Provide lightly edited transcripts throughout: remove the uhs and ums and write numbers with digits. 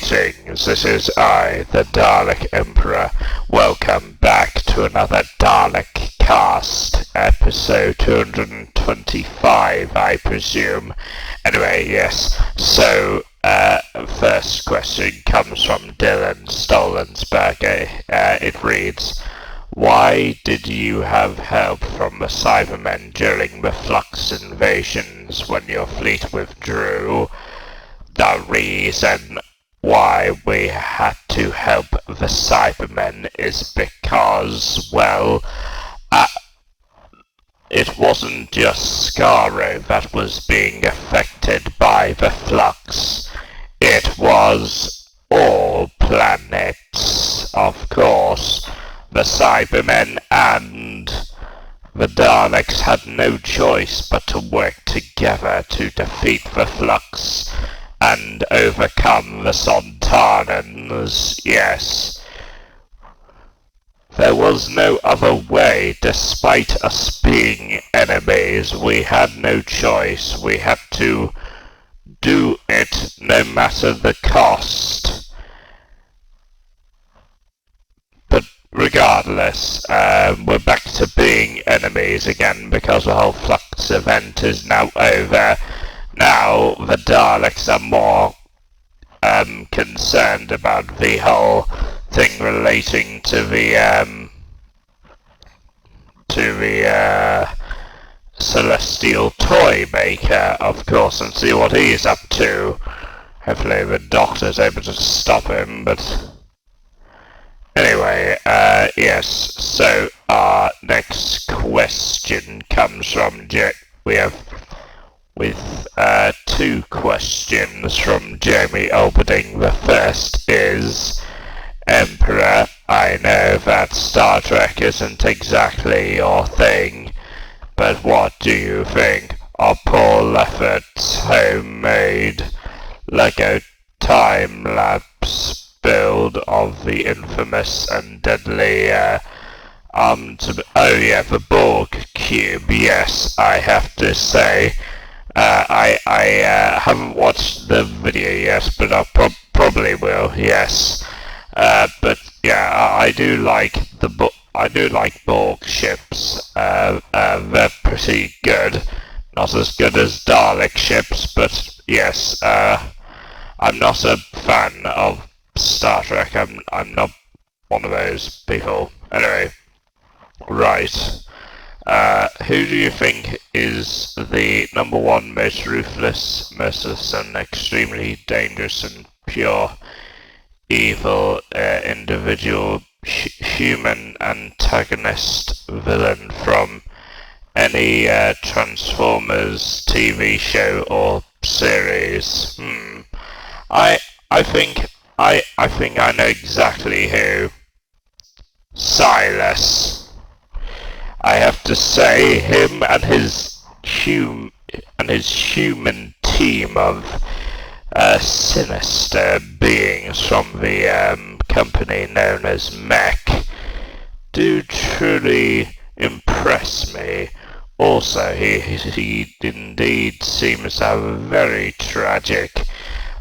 Greetings, this is I, the Dalek Emperor. Welcome back to another DALEKCAST, episode 225, I presume. Anyway, yes, so, first question comes from Dylan Stolensberger. It reads, why did you have help from the Cybermen during the Flux invasions when your fleet withdrew? The reason why we had to help the Cybermen is because, well, it wasn't just Skaro that was being affected by the Flux. It was all planets, of course. The Cybermen and the Daleks had no choice but to work together to defeat the Flux and overcome the Sontarans, yes. There was no other way. Despite us being enemies, we had no choice. We had to do it no matter the cost. But regardless, we're back to being enemies again because the whole Flux event is now over. Now the Daleks are more concerned about the whole thing relating to the celestial toy maker, of course, and see what he's up to. Hopefully the Doctor's able to stop him, but anyway, yes, so our next question comes from with two questions from Jamie Alberding. The first is, Emperor, I know that Star Trek isn't exactly your thing, but what do you think of Paul Lefferts's homemade Lego time-lapse build of the infamous and deadly the Borg cube? Yes, I have to say, I haven't watched the video yet, but I probably will. Yes, but yeah, I do like Borg ships. They're pretty good. Not as good as Dalek ships, but yes, I'm not a fan of Star Trek. I'm not one of those people. Anyway, right. Who do you think is the number one most ruthless, merciless, and extremely dangerous and pure evil individual human antagonist villain from any Transformers TV show or series? I think I know exactly who. Silas. I have to say, him and his human team of sinister beings from the company known as Mech do truly impress me. Also, he indeed seems to have a very tragic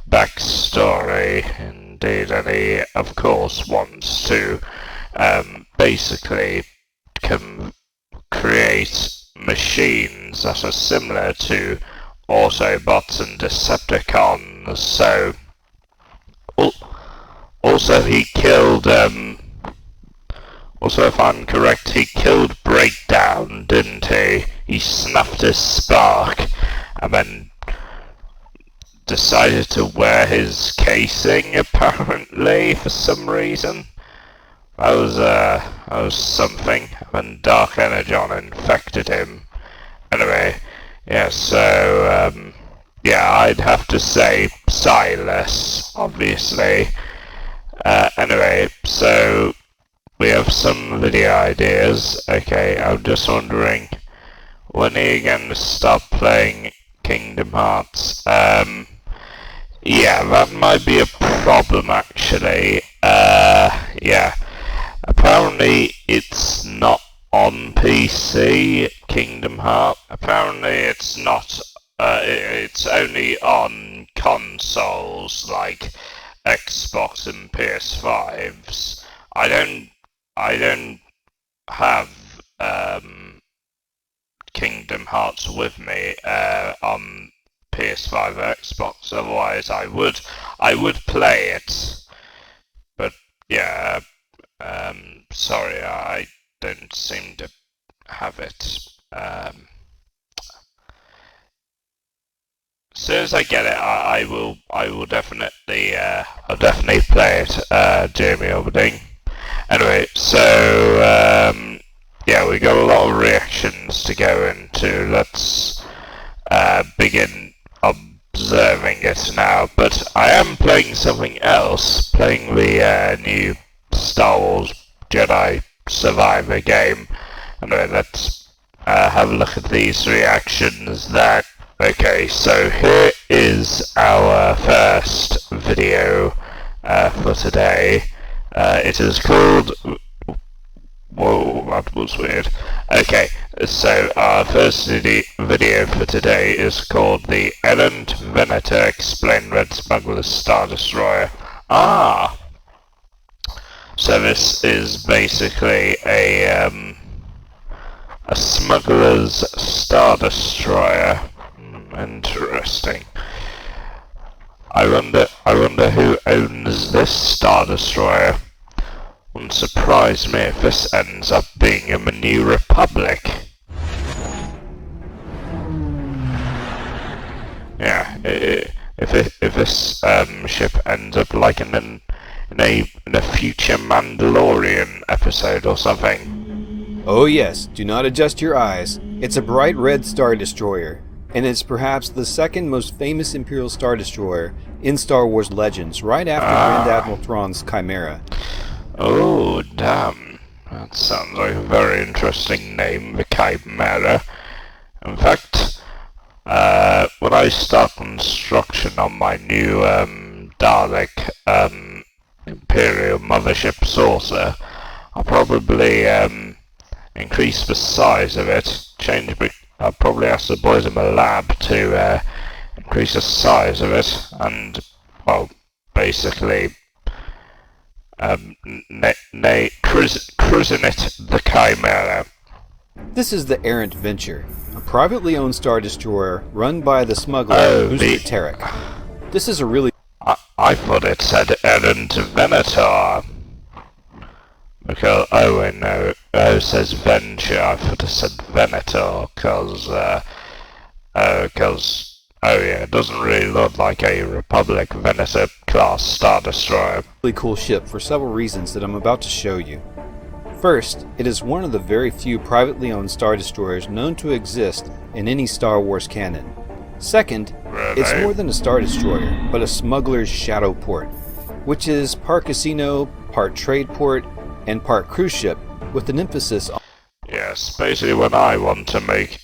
backstory indeed, and he of course wants to basically create machines that are similar to Autobots and Decepticons. So also he killed also, if I'm correct, he killed Breakdown, didn't he? He snuffed his spark and then decided to wear his casing, apparently, for some reason. That was something. When Dark Energon infected him. Anyway, yeah, so, yeah, I'd have to say Silas, obviously. Anyway, so we have some video ideas. Okay, I'm just wondering, when are you going to stop playing Kingdom Hearts? Yeah, that might be a problem, actually. Yeah. Apparently, it's not on PC, Kingdom Hearts. Apparently, it's not, it's only on consoles, like Xbox and PS5s. I don't have Kingdom Hearts with me on PS5 or Xbox. Otherwise, I would play it. But yeah, sorry, I don't seem to have it. As soon as I get it, I will definitely I'll definitely play it, Jamie Oberding. Anyway, so yeah, we got a lot of reactions to go into. Let's begin observing it now. But I am playing something else, playing the new Star Wars Jedi Survivor game. Anyway, let's have a look at these reactions there. Okay, so here is our first video for today. It is called... Whoa, that was weird. Okay, so our first video for today is called The Errant Venator Explain Red Smuggler's Star Destroyer. Ah! So this is basically a smuggler's Star Destroyer. Interesting. I wonder who owns this Star Destroyer. Wouldn't surprise me if this ends up being in the New Republic. Yeah, if this ship ends up like in a future Mandalorian episode or something. Oh yes, do not adjust your eyes. It's a bright red Star Destroyer, and it's perhaps the second most famous Imperial Star Destroyer in Star Wars Legends, right after Grand Admiral Thrawn's Chimera. Oh, damn. That sounds like a very interesting name, the Chimera. In fact, when I start construction on my new Dalek Imperial Mothership Saucer, I'll probably increase the size of it, I'll probably ask the boys in the lab to increase the size of it, and, well, basically christen it the Chimera. This is the Errant Venture, a privately owned Star Destroyer run by the smuggler Booster Tarek. This is a really... I thought it said Errant Venator. Because, oh wait, no, it says Venture. I thought it said Venator, because, oh yeah, it doesn't really look like a Republic Venator class Star Destroyer. Really cool ship for several reasons that I'm about to show you. First, it is one of the very few privately owned Star Destroyers known to exist in any Star Wars canon. Second, Really? It's more than a Star Destroyer, but a smuggler's shadow port, which is part casino, part trade port, and part cruise ship, with an emphasis on... Yes, basically when I want to make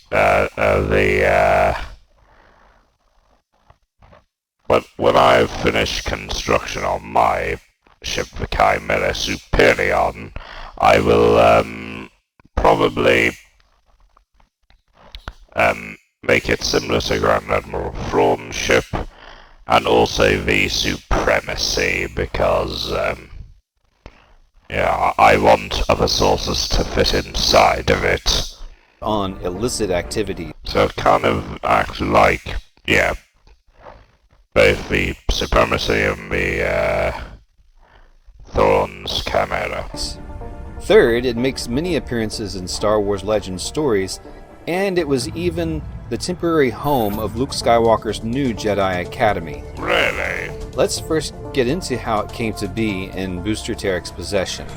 when I've finished construction on my ship, the Chimera Superion, I will probably make it similar to Grand Admiral Thrawn's ship, and also the Supremacy, because yeah, I want other sources to fit inside of it. On illicit activity. So it kind of acts like, yeah, both the Supremacy and the Thrawn's Chimera. Third, it makes many appearances in Star Wars Legends stories, and it was even the temporary home of Luke Skywalker's new Jedi Academy. Really? Let's first get into how it came to be in Booster Tarek's possession.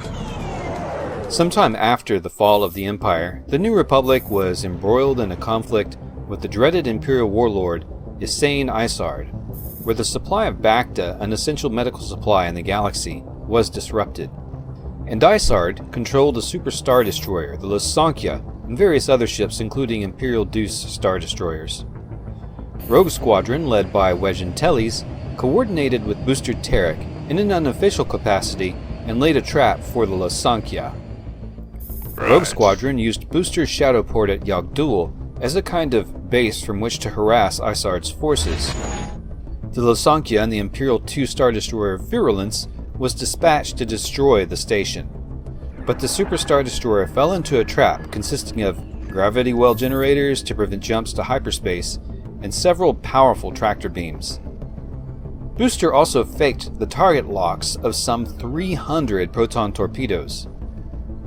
Sometime after the fall of the Empire, the New Republic was embroiled in a conflict with the dreaded Imperial warlord Hussein Isard, where the supply of Bacta, an essential medical supply in the galaxy, was disrupted. And Isard controlled a super star destroyer, the Lasonkia, and various other ships including Imperial Deuce star destroyers. Rogue Squadron, led by Wedge Antilles, coordinated with Booster Tarek in an unofficial capacity and laid a trap for the Lasonkia. Right. Rogue Squadron used Booster's shadow port at Yagdul as a kind of base from which to harass Isard's forces. The Lasankia and the Imperial II Star Destroyer Virulence was dispatched to destroy the station. But the Super Star Destroyer fell into a trap consisting of gravity well generators to prevent jumps to hyperspace and several powerful tractor beams. Booster also faked the target locks of some 300 proton torpedoes.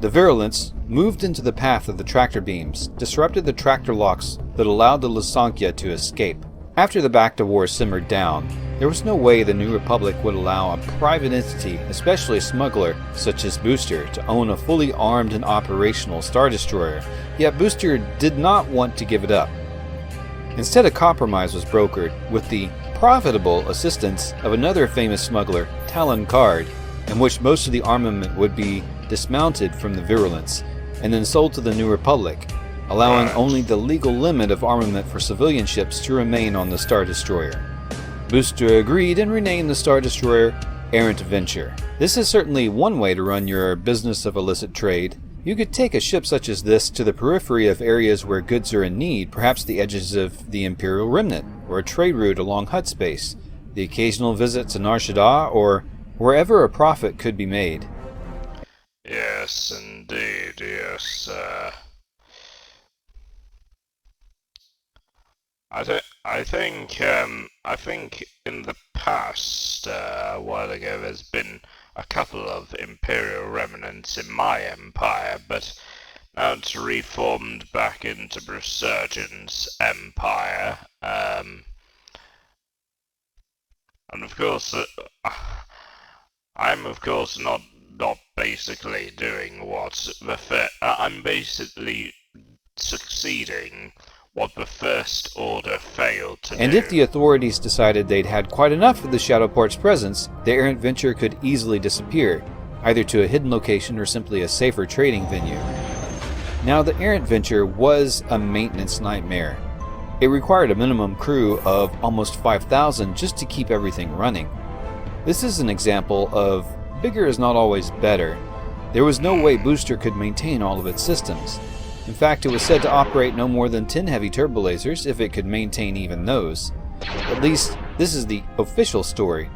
The Virulence moved into the path of the tractor beams, disrupted the tractor locks that allowed the Lasankia to escape. After the Bacta War simmered down, there was no way the New Republic would allow a private entity, especially a smuggler such as Booster, to own a fully armed and operational Star Destroyer, yet Booster did not want to give it up. Instead, a compromise was brokered with the profitable assistance of another famous smuggler, Talon Card, in which most of the armament would be dismounted from the Virulence and then sold to the New Republic, allowing only the legal limit of armament for civilian ships to remain on the Star Destroyer. Booster agreed and renamed the Star Destroyer Errant Venture. This is certainly one way to run your business of illicit trade. You could take a ship such as this to the periphery of areas where goods are in need, perhaps the edges of the Imperial Remnant, or a trade route along Hutt space, the occasional visit to Nar Shaddaa, or wherever a profit could be made. Yes, indeed, yes. I think in the past, a while ago, there's been a couple of Imperial remnants in my empire, but now it's reformed back into Resurgence Empire, and of course, I'm of course not basically doing what I'm basically succeeding what the First Order failed to do. And if the authorities decided they'd had quite enough of the Shadowport's presence, the Errant Venture could easily disappear, either to a hidden location or simply a safer trading venue. Now, the Errant Venture was a maintenance nightmare. It required a minimum crew of almost 5,000 just to keep everything running. This is an example of bigger is not always better. There was no way Booster could maintain all of its systems. In fact, it was said to operate no more than 10 heavy turbolasers if it could maintain even those. At least, this is the official story.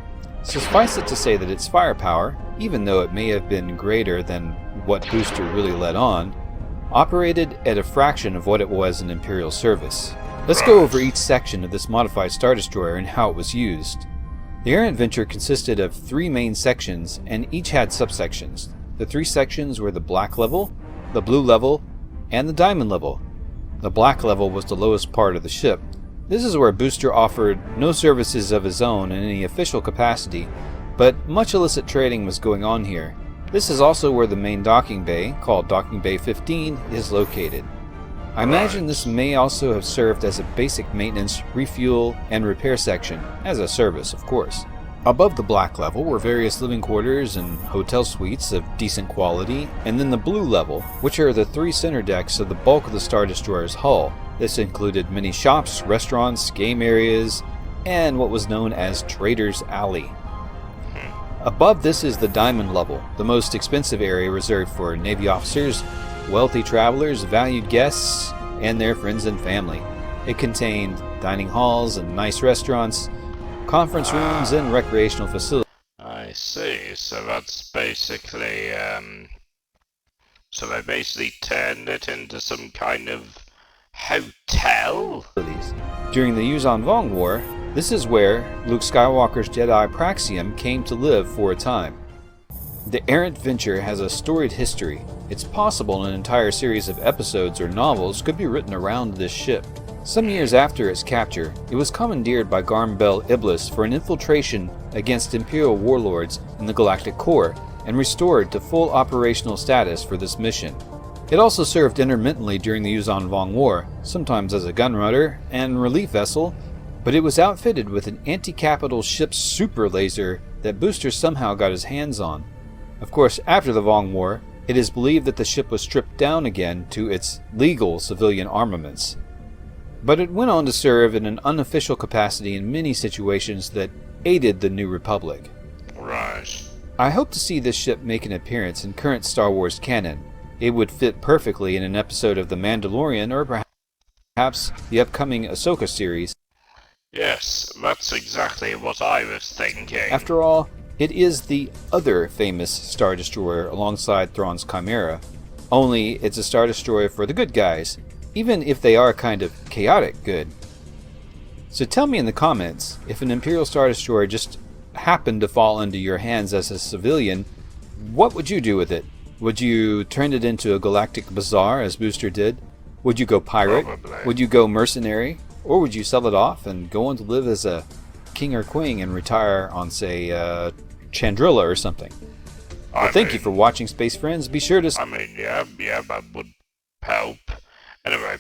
Suffice it to say that its firepower, even though it may have been greater than what Booster really let on, operated at a fraction of what it was in Imperial service. Let's go over each section of this modified Star Destroyer and how it was used. The Errant Venture consisted of 3 main sections, and each had subsections. The 3 sections were the Black level, the Blue level, and the Diamond level. The Black level was the lowest part of the ship. This is where Booster offered no services of his own in any official capacity, but much illicit trading was going on here. This is also where the main docking bay, called Docking Bay 15, is located. I imagine this may also have served as a basic maintenance, refuel, and repair section, as a service, of course. Above the Black level were various living quarters and hotel suites of decent quality, and then the Blue level, which are the 3 center decks of the bulk of the Star Destroyer's hull. This included many shops, restaurants, game areas, and what was known as Trader's Alley. Above this is the Diamond level, the most expensive area reserved for Navy officers, wealthy travelers, valued guests, and their friends and family. It contained dining halls and nice restaurants, conference rooms, and recreational facilities. I see, so that's basically, so they basically turned it into some kind of hotel? During the Yuuzhan Vong War, this is where Luke Skywalker's Jedi Praxium came to live for a time. The Errant Venture has a storied history. It's possible an entire series of episodes or novels could be written around this ship. Some years after its capture, it was commandeered by Garm Bel Iblis for an infiltration against Imperial warlords in the Galactic Core and restored to full operational status for this mission. It also served intermittently during the Yuuzhan Vong War, sometimes as a gunrunner and relief vessel, but it was outfitted with an anti-capital ship's super laser that Booster somehow got his hands on. Of course, after the Vong War, it is believed that the ship was stripped down again to its legal civilian armaments. But it went on to serve in an unofficial capacity in many situations that aided the New Republic. Right. I hope to see this ship make an appearance in current Star Wars canon. It would fit perfectly in an episode of The Mandalorian or perhaps the upcoming Ahsoka series. Yes, that's exactly what I was thinking. After all, it is the other famous Star Destroyer alongside Thrawn's Chimera, only it's a Star Destroyer for the good guys, even if they are kind of chaotic good. So tell me in the comments, if an Imperial Star Destroyer just happened to fall into your hands as a civilian, what would you do with it? Would you turn it into a galactic bazaar as Booster did? Would you go pirate? Probably. Would you go mercenary? Or would you sell it off and go on to live as a king or queen and retire on, say, Chandrilla or something? Well, thank you for watching, Space Friends. Be sure to... yeah, that would help. Anyway,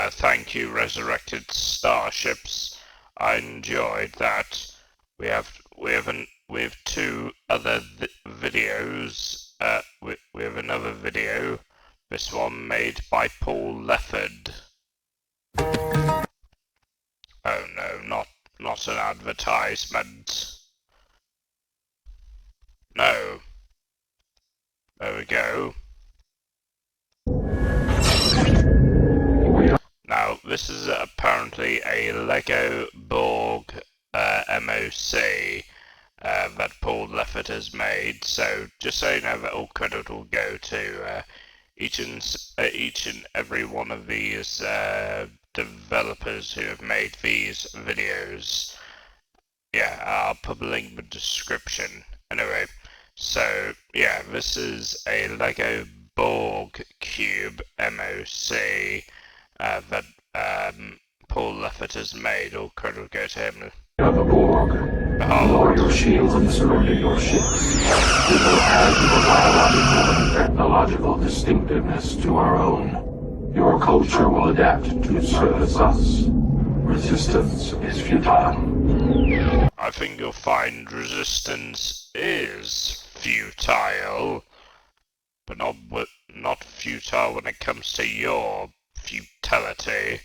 thank you, Resurrected Starships. I enjoyed that. We have two other videos. We have another video. This one made by Paul Lefford. Oh no, not an advertisement. No. There we go. Now, this is apparently a Lego Borg MOC that Paul Lefford has made, so just so you know that all credit will go to each and every one of these developers who have made these videos. Yeah, I'll put a link in the description. Anyway, so yeah, this is a Lego Borg Cube MOC that Paul Lefford has made. All credit will go to him. The Borg. Lower your shields and surrender your ships. We will add your biological and technological distinctiveness to our own. Your culture will adapt to service us. Resistance is futile. I think you'll find resistance is futile, but not futile when it comes to your futility.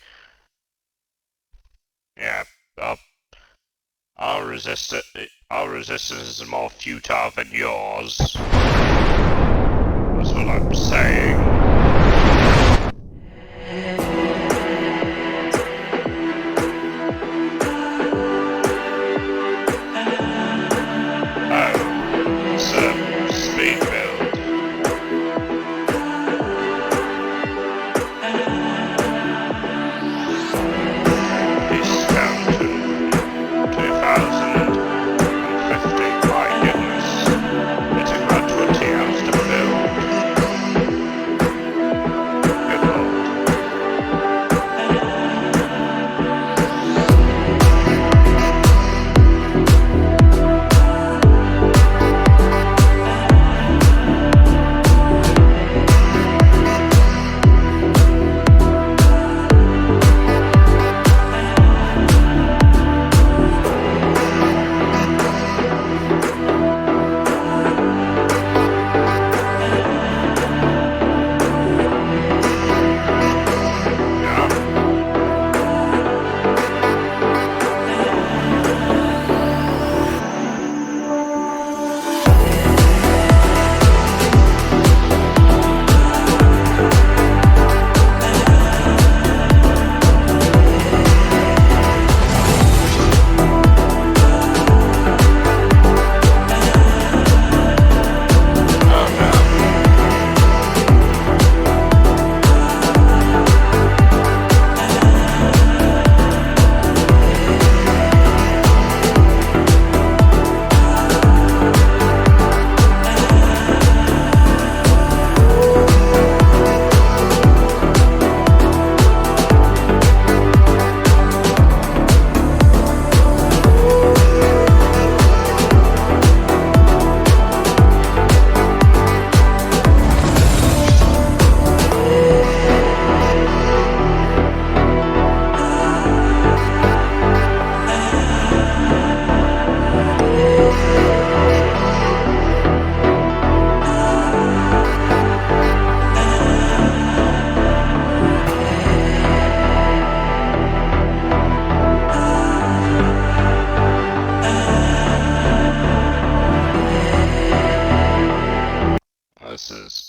Yeah, our resistance is more futile than yours. That's what I'm saying.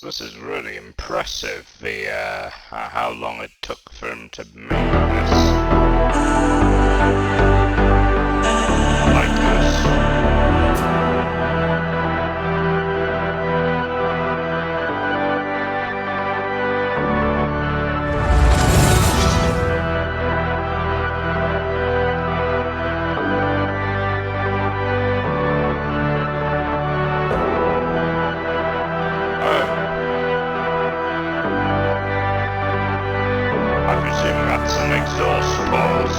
This is really impressive, the how long it took for him to make this. Like this. I presume that's an exhaust pause.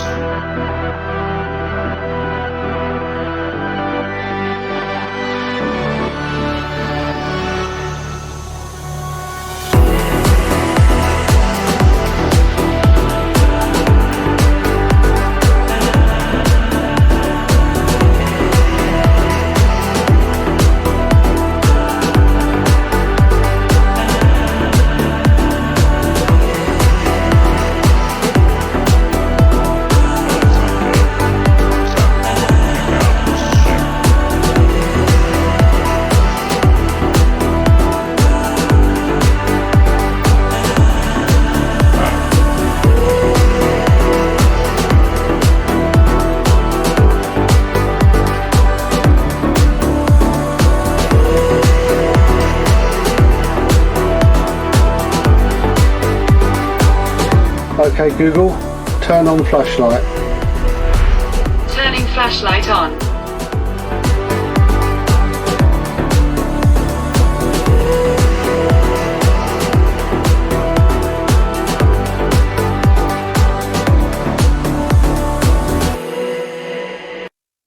Okay, Google, turn on flashlight. Turning flashlight on.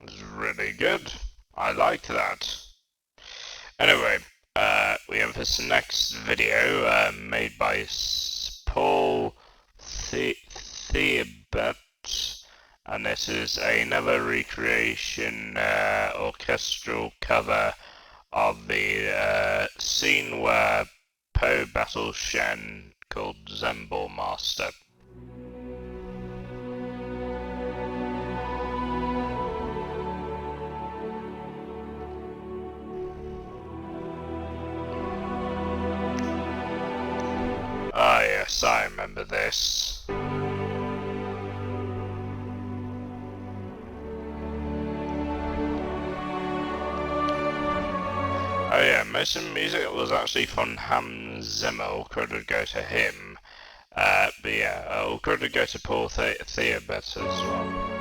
It's really good. I like that. Anyway, we have this next video made by Paul Theobert, and this is another recreation orchestral cover of the scene where Poe battles Shen, called Zembor Master. Ah yes, I remember this. Oh yeah, most of the music was actually from Hans Zimmer, all credit go to him. But yeah, all credit go to Paul Theobert as well.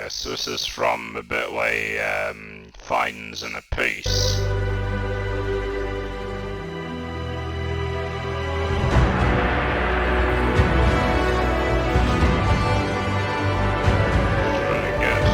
So this is from the bit where he finds an apiece. It's really good.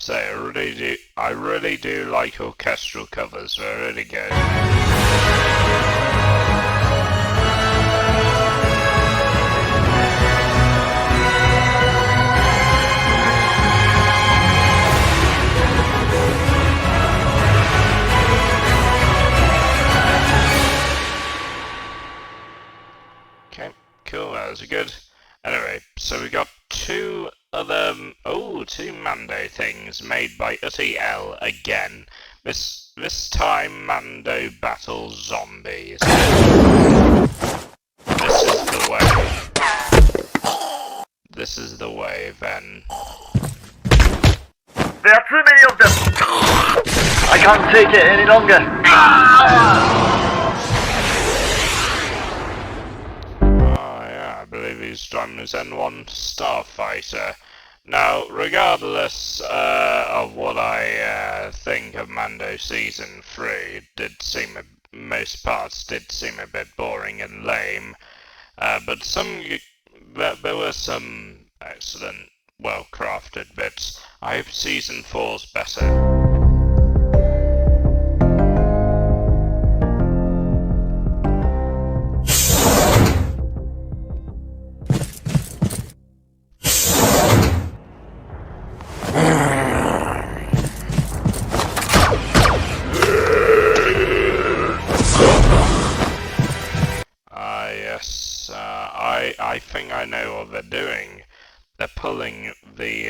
say, I really do like orchestral covers. They're really good. Okay, cool, that was good. Anyway, so we got two Mando things made by L again. This time Mando battles zombies. This is the way. This is the way, then. There are too many of them! I can't take it any longer! I believe he's driving his N1 Starfighter. Now, regardless of what I think of Mando Season 3, most parts did seem a bit boring and lame, but there were some excellent, well-crafted bits. I hope Season 4's better. I think I know what they're doing. They're pulling the,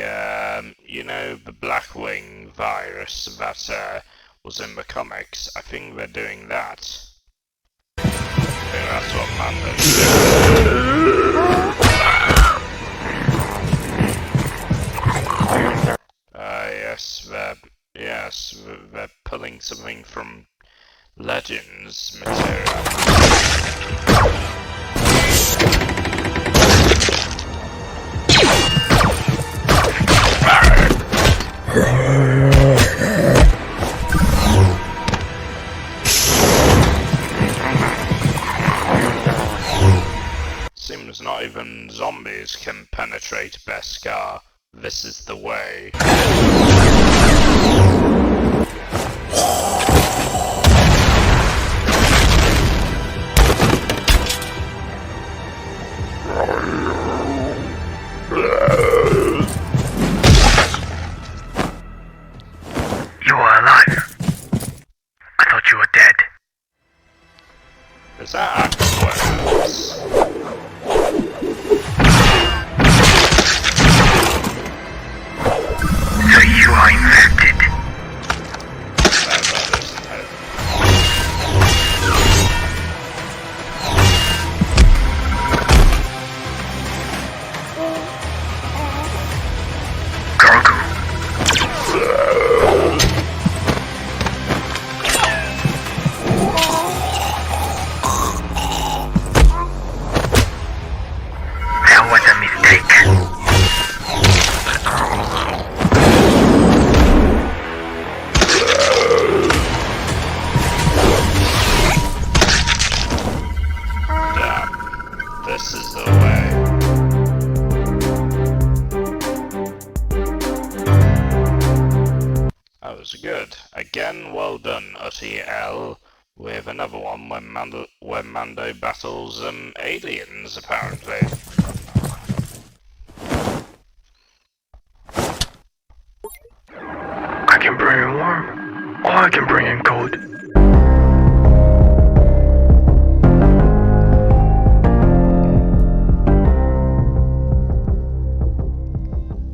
the Blackwing virus that was in the comics. I think they're doing that. I think that's what Mando's doing. They're pulling something from Legends material. Seems not even zombies can penetrate Beskar. This is the way. You are alive. I thought you were dead. Is that actually what it was? So you are infected. That isn't it. Grogu. That was a mistake. Damn. This is the way. That was good. Again, well done, L. With another one where Mando battles aliens, apparently. I can bring in warm, or I can bring in cold.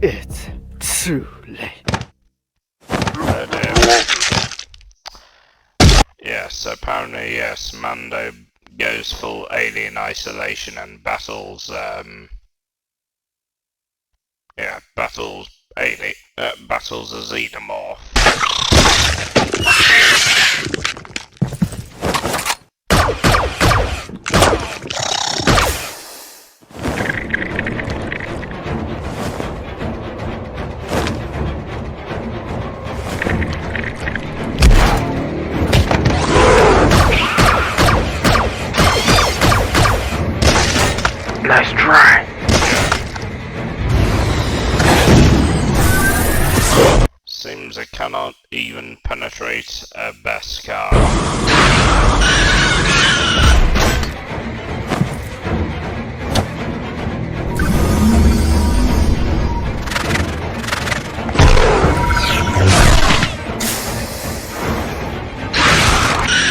It's too late. Oh dear. Yes, apparently, yes, Mando goes full alien isolation and battles, battles a xenomorph. Nice try. even penetrate a Beskar.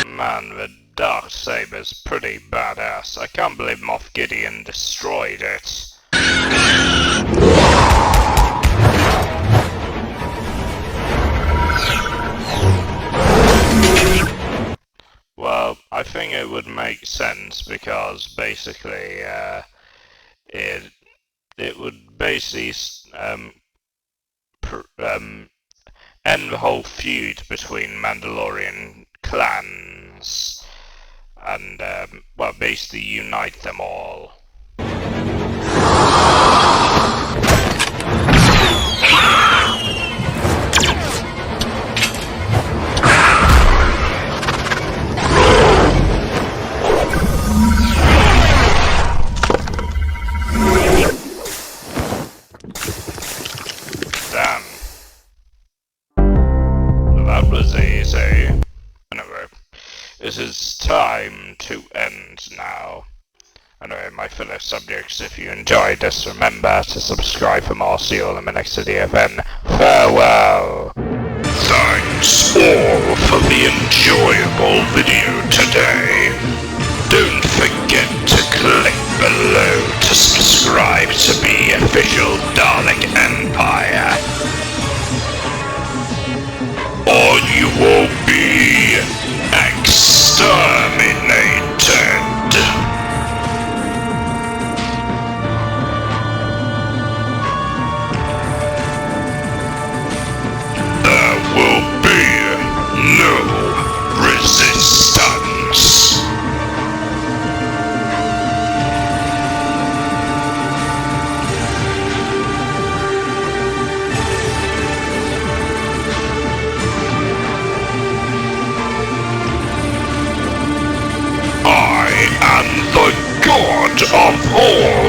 Man, the Darksaber's pretty badass. I can't believe Moff Gideon destroyed it. Well, I think it would make sense because basically, it would basically end the whole feud between Mandalorian clans and well, basically unite them all. Damn. That was easy. Anyway, it is time to end now. Anyway, my fellow subjects, if you enjoyed this, remember to subscribe for more. See you all in the next video, then farewell! Thanks all for the enjoyable video today. Don't forget to click below to subscribe to the official Dalek Empire, or you will be exterminated. There will be no resistance. I am the God of all